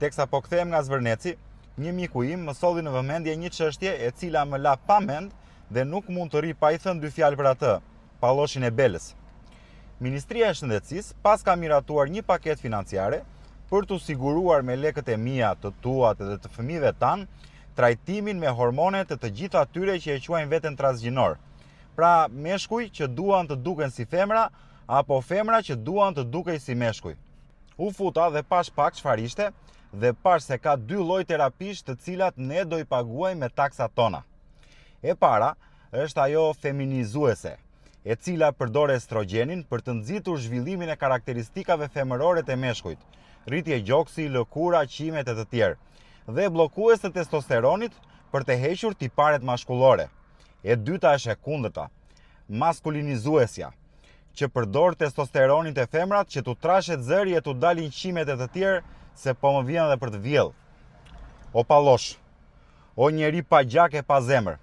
Teksa po kthehem nga Zvërneci, një miku im më solli në vëmendje një çështje e cila më la pa mend dhe nuk mund të ri pa i thënë dy fjalë për atë, palloshin e Belës. Ministria e Shëndetësisë pas ka miratuar një paketë financiare për të siguruar me lekët e mia, të tuat dhe të fëmijëve tan trajtimin me hormone të gjitha atyre që e quajnë veten transgjinor. Pra meshkuj që duan të duken si femra apo femra që duan të dukej si meshkuj. U futa dhe pash pak çfarë ishte dhe pash se ka dy lloj terapish të cilat ne do i paguajmë me taksat tona. E para është ajo feminizuese, e cila përdor estrogenin për të nxitur zhvillimin e karakteristikave femërore të meshkujt, rritje gjoksi, lëkura, qimet e të tjerë, dhe bllokues të testosteronit për të hequr tiparet mashkullore. E dyta është e kundërta, maskulinizuesja, që përdor testosteronin të femrat që t'u trashet zëri e t'u dalin qimet e të tjerë se po më vjen edhe për të vjell. O pallosh, o njeri pa gjak e pa zemër,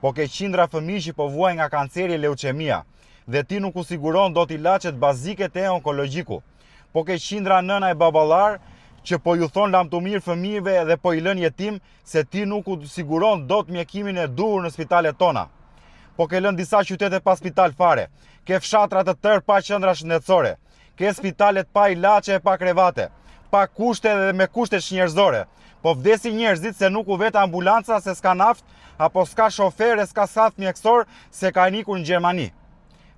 po ke qindra fëmijë që po vuajnë nga kanceri e leuqemia dhe ti nuk u siguron dot ilaçet bazike të onkologjiku. Po ke qindra nëna e baballar që po ju thon lam të mirë fëmijëve dhe po i lën jetim se ti nuk u siguron dot mjekimin e duhur në spitalet tona. Po ke lënë disa qytete pa spital fare, ke fshatra të tërë pa qendra shëndetësore, ke spitalet pa ilaçe e pa krevate, pa kushte dhe me kushte njerëzore. Po vdesin njerëzit se nuk u vet ambulanca se s'ka naft, apo s'ka shofer e s'ka saft mjekësor se ka ikur në Gjermani.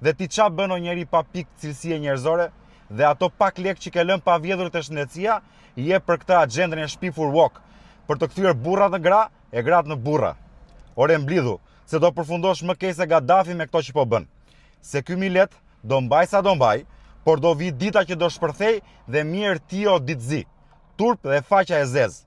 Dhe ti qa bën o njeri pa pikë cilësie njerëzore, dhe ato pak lek që ke lënë pa vjedhur të shëndetësia, i jep për këtë agjendën e shpifur wok, për të kthyer burrat në gra e grat në burra. Ore mblidhu, se do përfundosh më keq se Gaddafi me këto që po bën. Se ky milet do mbaj sa do mbaj, por do vi dita që do shpërthej dhe mirë ti o ditëzi, turp dhe faqa e zez.